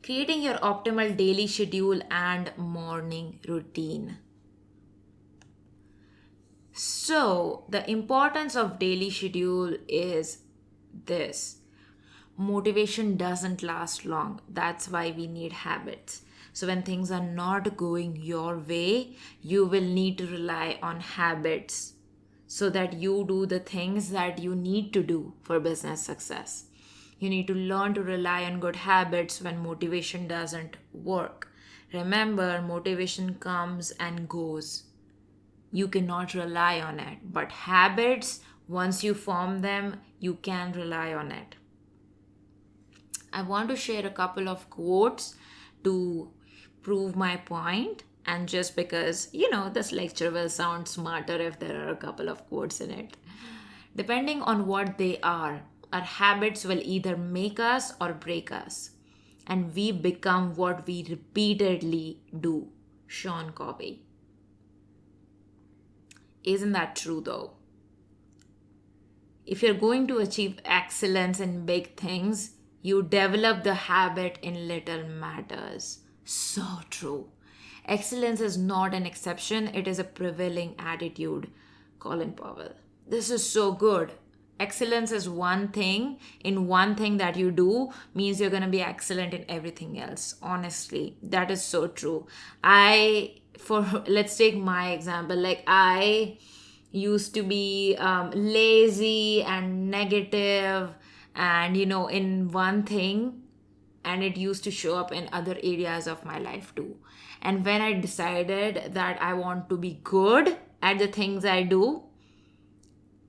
Creating your optimal daily schedule and morning routine. So, the importance of daily schedule is this. Motivation doesn't last long. That's why we need habits. So, when things are not going your way, you will need to rely on habits so that you do the things that you need to do for business success. You need to learn to rely on good habits when motivation doesn't work. Remember, motivation comes and goes. You cannot rely on it. But habits, once you form them, you can rely on it. I want to share a couple of quotes to prove my point. And just because, this lecture will sound smarter if there are a couple of quotes in it. Depending on what they are, our habits will either make us or break us. And we become what we repeatedly do. Sean Covey. Isn't that true though? If you're going to achieve excellence in big things, you develop the habit in little matters. So true. Excellence is not an exception, it is a prevailing attitude. Colin Powell. This is so good. Excellence is one thing that you do means you're going to be excellent in everything else. Honestly, that is so true. Let's take my example. Like I used to be lazy and negative and in one thing, and it used to show up in other areas of my life too. And when I decided that I want to be good at the things I do,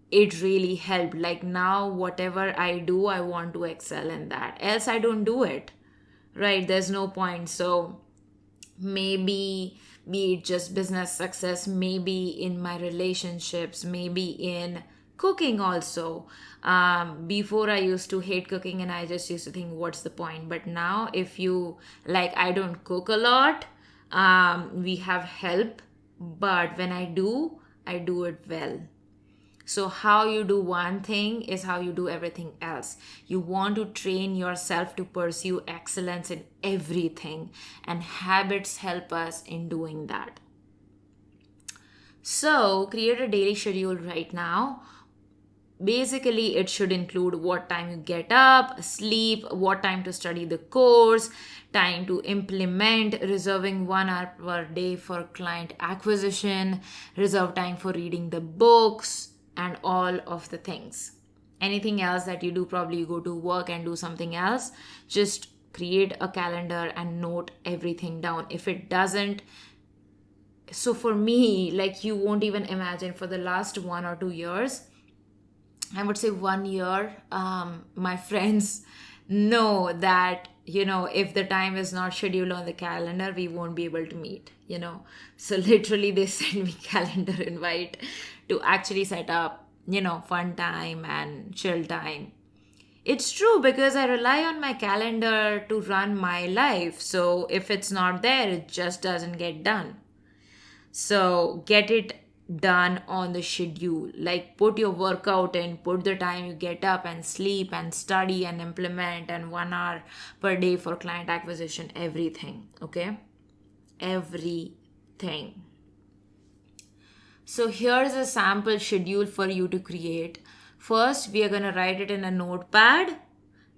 it really helped. Like now, whatever I do, I want to excel in that. Else I don't do it, right? There's no point. So maybe be it just business success, maybe in my relationships, maybe in cooking also. Before I used to hate cooking and I just used to think, what's the point? But now if you like, I don't cook a lot. We have help, but when I do it well. So how you do one thing is how you do everything else. You want to train yourself to pursue excellence in everything, and habits help us in doing that. So create a daily schedule right now. Basically, it should include what time you get up, sleep, what time to study the course, time to implement, reserving 1 hour per day for client acquisition, reserve time for reading the books, and all of the things. Anything else that you do, probably you go to work and do something else, just create a calendar and note everything down. If it doesn't, so for me, like you won't even imagine, for the last 1 or 2 years, I would say 1 year, my friends know that, if the time is not scheduled on the calendar, we won't be able to meet, So literally they send me calendar invite to actually set up, fun time and chill time. It's true because I rely on my calendar to run my life. So if it's not there, it just doesn't get done. So get it done on the schedule. Like put your workout in, put the time you get up and sleep and study and implement, and 1 hour per day for client acquisition, everything. Okay? Everything. So here's a sample schedule for you to create. First, we are going to write it in a notepad.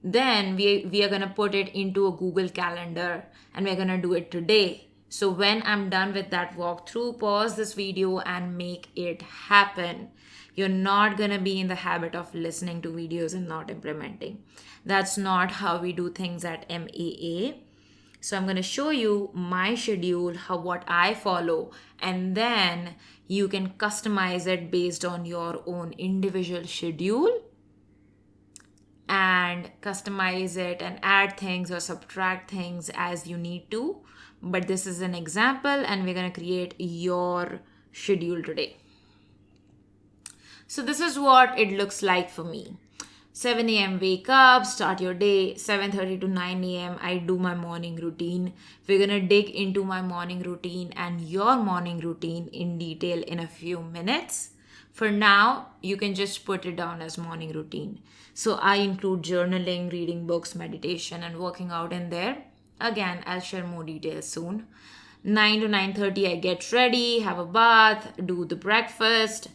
Then we are going to put it into a Google Calendar, and we're going to do it today. So when I'm done with that walkthrough, pause this video and make it happen. You're not going to be in the habit of listening to videos and not implementing. That's not how we do things at MAA. So I'm going to show you my schedule, what I follow, and then you can customize it based on your own individual schedule and customize it and add things or subtract things as you need to. But this is an example, and we're going to create your schedule today. So this is what it looks like for me. 7 a.m. wake up, start your day. 7:30 to 9 a.m. I do my morning routine. We're going to dig into my morning routine and your morning routine in detail in a few minutes. For now, you can just put it down as morning routine. So I include journaling, reading books, meditation, and working out in there. Again, I'll share more details soon. 9 to 9:30 I get ready, have a bath, do the breakfast.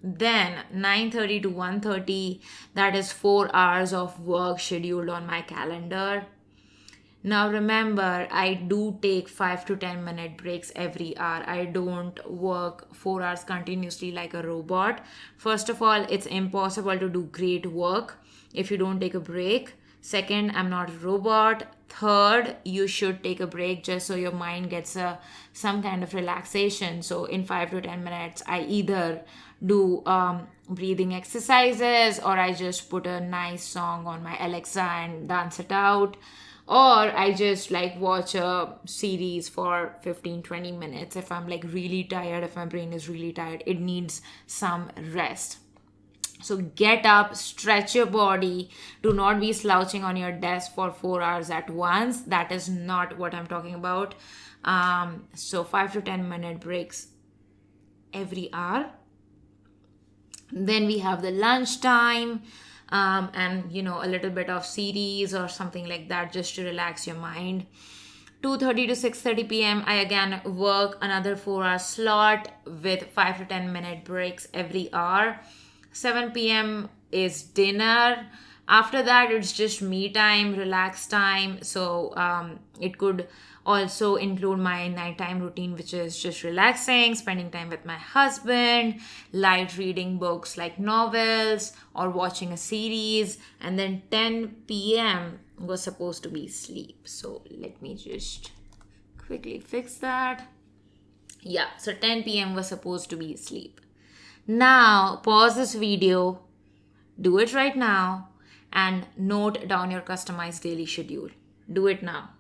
Then 9:30 to 1:30, that is 4 hours of work scheduled on my calendar. Now remember, I do take 5 to 10 minute breaks every hour. I don't work 4 hours continuously like a robot. First of all, it's impossible to do great work if you don't take a break. Second, I'm not a robot. Third, you should take a break just so your mind gets some kind of relaxation. So in 5 to 10 minutes, I either do breathing exercises, or I just put a nice song on my Alexa and dance it out, or I just like watch a series for 15-20 minutes if I'm like really tired, if my brain is really tired, it needs some rest. So get up, stretch your body. Do not be slouching on your desk for 4 hours at once. That is not what I'm talking about. So 5 to 10 minute breaks every hour. Then we have the lunch time, and a little bit of series or something like that just to relax your mind. 2:30 to 6:30 p.m. I again work another 4 hour slot with 5 to 10 minute breaks every hour. 7 p.m. is dinner. After that, it's just me time, relax time. So it could also include my nighttime routine, which is just relaxing, spending time with my husband, light reading books like novels, or watching a series. And then 10 p.m. was supposed to be sleep. So let me just quickly fix that. Yeah, so 10 p.m. was supposed to be sleep. Now, pause this video, do it right now, and note down your customized daily schedule. Do it now.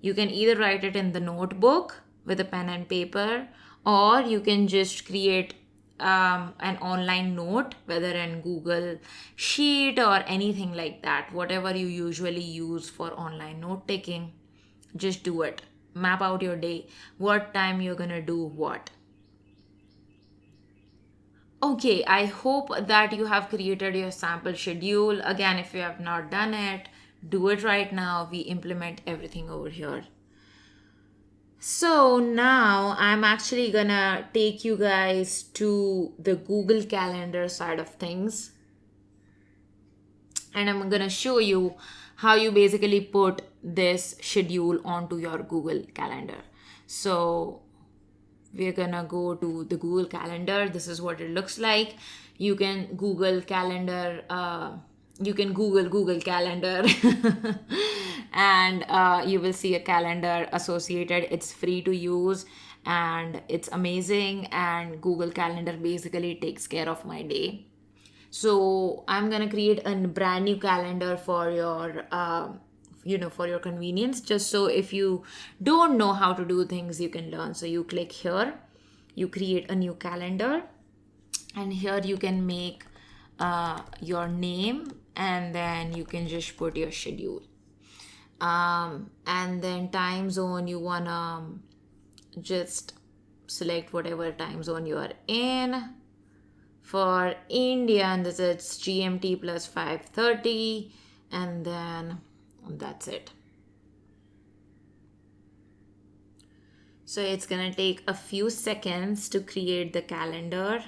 You can either write it in the notebook with a pen and paper, or you can just create an online note, whether in Google Sheet or anything like that. Whatever you usually use for online note taking, just do it. Map out your day, what time you're gonna do what. Okay, I hope that you have created your sample schedule. Again, if you have not done it, do it right now. We implement everything over here. So now I'm actually gonna take you guys to the Google Calendar side of things. And I'm gonna show you how you basically put this schedule onto your Google Calendar. So we're gonna go to the Google Calendar. This is what it looks like. You can Google Calendar, you can Google Calendar and you will see a calendar associated. It's free to use and it's amazing, and Google Calendar basically takes care of my day. So I'm gonna create a brand new calendar for your for your convenience, just so if you don't know how to do things, you can learn. So you click here, you create a new calendar, and here you can make your name, and then you can just put your schedule, and then time zone, you wanna just select whatever time zone you are in. For Indian, this is GMT plus 5:30, and then that's it. So it's gonna take a few seconds to create the calendar.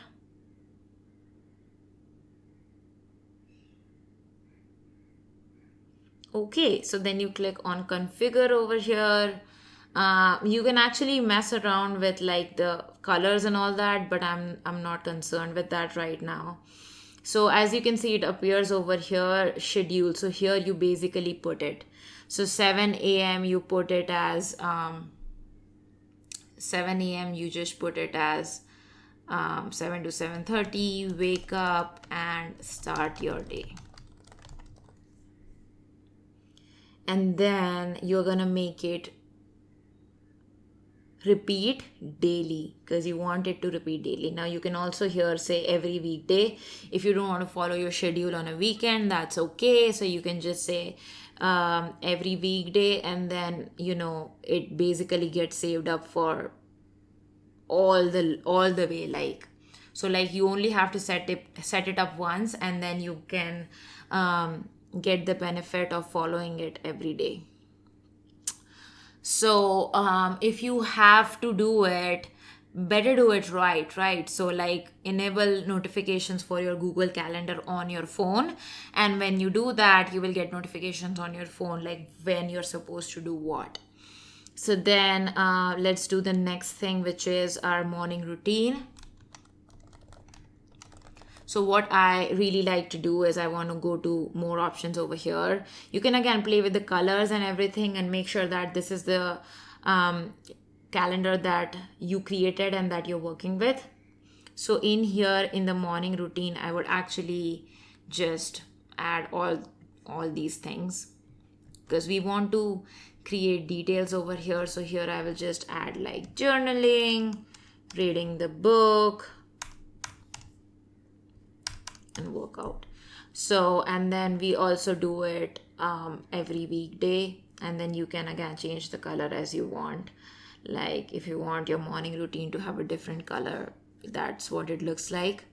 Okay, so then you click on configure over here. You can actually mess around with like the colors and all that, but I'm not concerned with that right now. So as you can see, it appears over here, schedule. So here you basically put it. So 7 a.m. you put it as 7 a.m. you just put it as 7 to 7:30. Wake up and start your day. And then you're gonna make it repeat daily, because you want it to repeat daily. Now you can also here say every weekday. If you don't want to follow your schedule on a weekend, that's okay. So you can just say every weekday, and then it basically gets saved up for all the way. Like, so like you only have to set it up once, and then you can get the benefit of following it every day. So if you have to do it, better do it right? So like enable notifications for your Google Calendar on your phone, and when you do that, you will get notifications on your phone like when you're supposed to do what. So then let's do the next thing, which is our morning routine. So what I really like to do is I want to go to more options over here. You can again play with the colors and everything and make sure that this is the calendar that you created and that you're working with. So in here in the morning routine, I would actually just add all these things because we want to create details over here. So here I will just add like journaling, reading the book, and workout. So and then we also do it every weekday, and then you can again change the color as you want. Like if you want your morning routine to have a different color, that's what it looks like,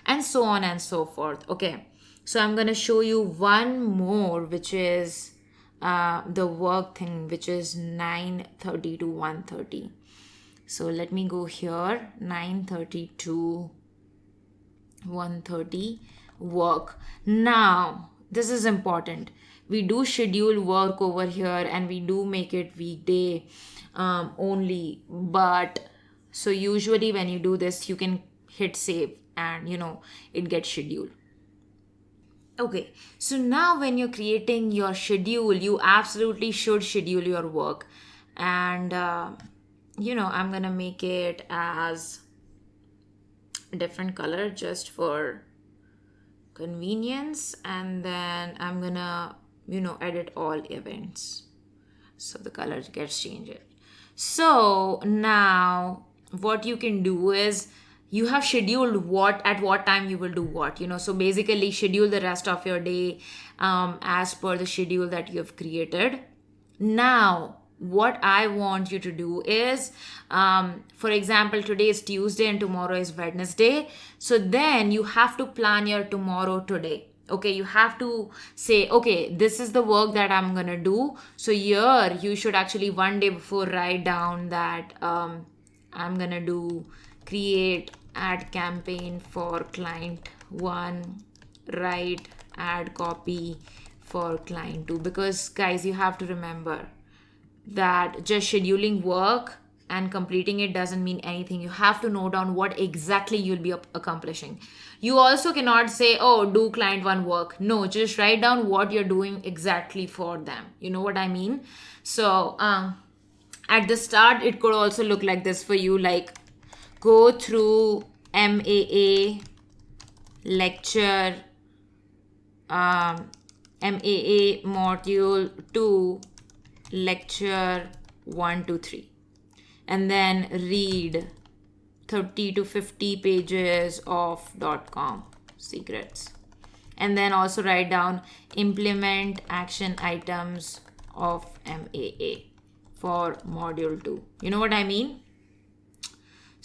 and so on and so forth. Okay, so I'm gonna show you one more, which is the work thing, which is 9:30 to 1:30. So let me go here, 9:30 to 1:30 work. Now this is important, we do schedule work over here and we do make it weekday only, but so usually when you do this you can hit save and it gets scheduled. Okay, so now when you're creating your schedule, you absolutely should schedule your work. And, I'm gonna make it as a different color just for convenience. And then I'm gonna, edit all events. So the color gets changed. So now what you can do is you have scheduled at what time you will do what, so basically schedule the rest of your day as per the schedule that you have created. Now what I want you to do is for example, today is Tuesday and tomorrow is Wednesday, so then you have to plan your tomorrow today. Okay, you have to say, okay, this is the work that I'm gonna do. So here you should actually one day before write down that I'm gonna do create ad campaign for client 1, write ad copy for client 2. Because guys, you have to remember that just scheduling work and completing it doesn't mean anything. You have to note down what exactly you'll be accomplishing. You also cannot say, oh, do client 1 work. No, just write down what you're doing exactly for them. You know what I mean? So at the start, it could also look like this for you, like go through MAA lecture, MAA module 2, lecture 1 to 3, and then read 30 to 50 pages of .com secrets, and then also write down implement action items of MAA for module 2. You know what I mean?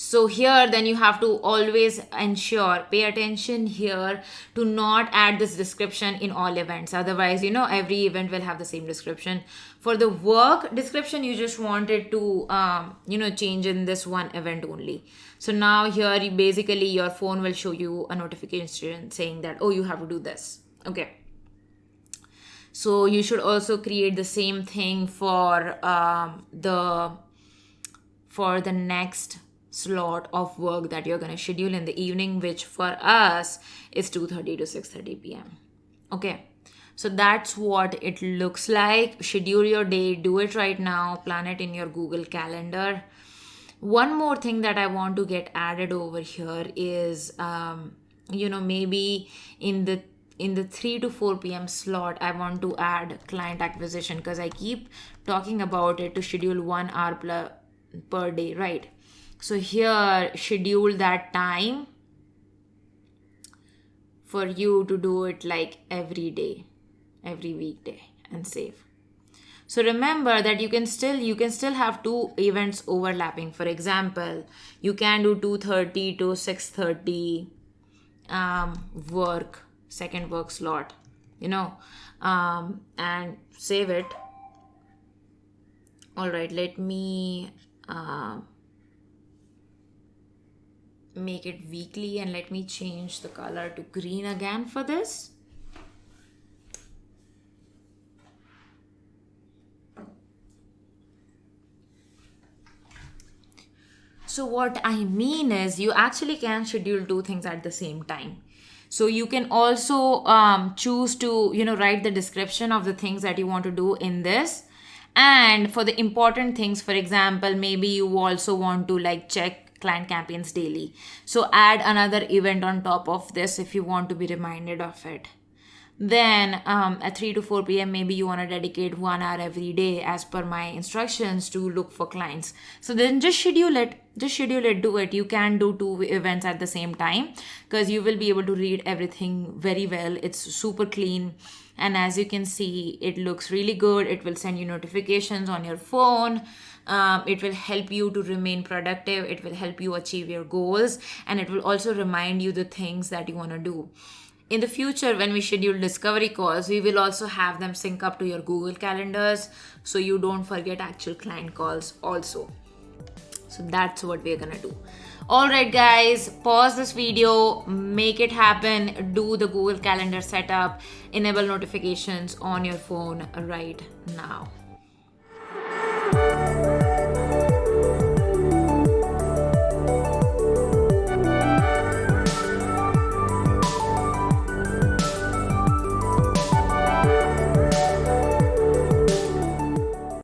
So here then you have to always ensure, pay attention here to not add this description in all events. Otherwise, every event will have the same description. For the work description, you just want it to, change in this one event only. So now here, basically your phone will show you a notification saying that, oh, you have to do this. Okay. So you should also create the same thing for the next slot of work that you're going to schedule in the evening, which for us is 2:30 to 6:30 p.m. Okay, so that's what it looks like. Schedule your day, do it right now, plan it in your Google Calendar. One more thing that I want to get added over here is maybe in the 3 to 4 p.m. slot, I want to add client acquisition, because I keep talking about it to schedule 1 hour per day, right? So here, schedule that time for you to do it like every day, every weekday, and save. So remember that you can still have 2 events overlapping. For example, you can do 2:30 to 6:30 second work slot, and save it. All right, let me make it weekly, and let me change the color to green again for this. So what I mean is you actually can schedule two things at the same time. So you can also choose to, write the description of the things that you want to do in this. And for the important things, for example, maybe you also want to like check client campaigns daily. So add another event on top of this if you want to be reminded of it. Then at 3 to 4 p.m., maybe you want to dedicate 1 hour every day as per my instructions to look for clients. So then just schedule it. Do it. You can do two events at the same time because you will be able to read everything very well. It's super clean. And as you can see, it looks really good. It will send you notifications on your phone. It will help you to remain productive. It will help you achieve your goals. And it will also remind you the things that you want to do. In the future, when we schedule discovery calls, we will also have them sync up to your Google calendars so you don't forget actual client calls also. So that's what we're gonna do. Alright guys, pause this video, make it happen, do the Google Calendar setup, enable notifications on your phone right now.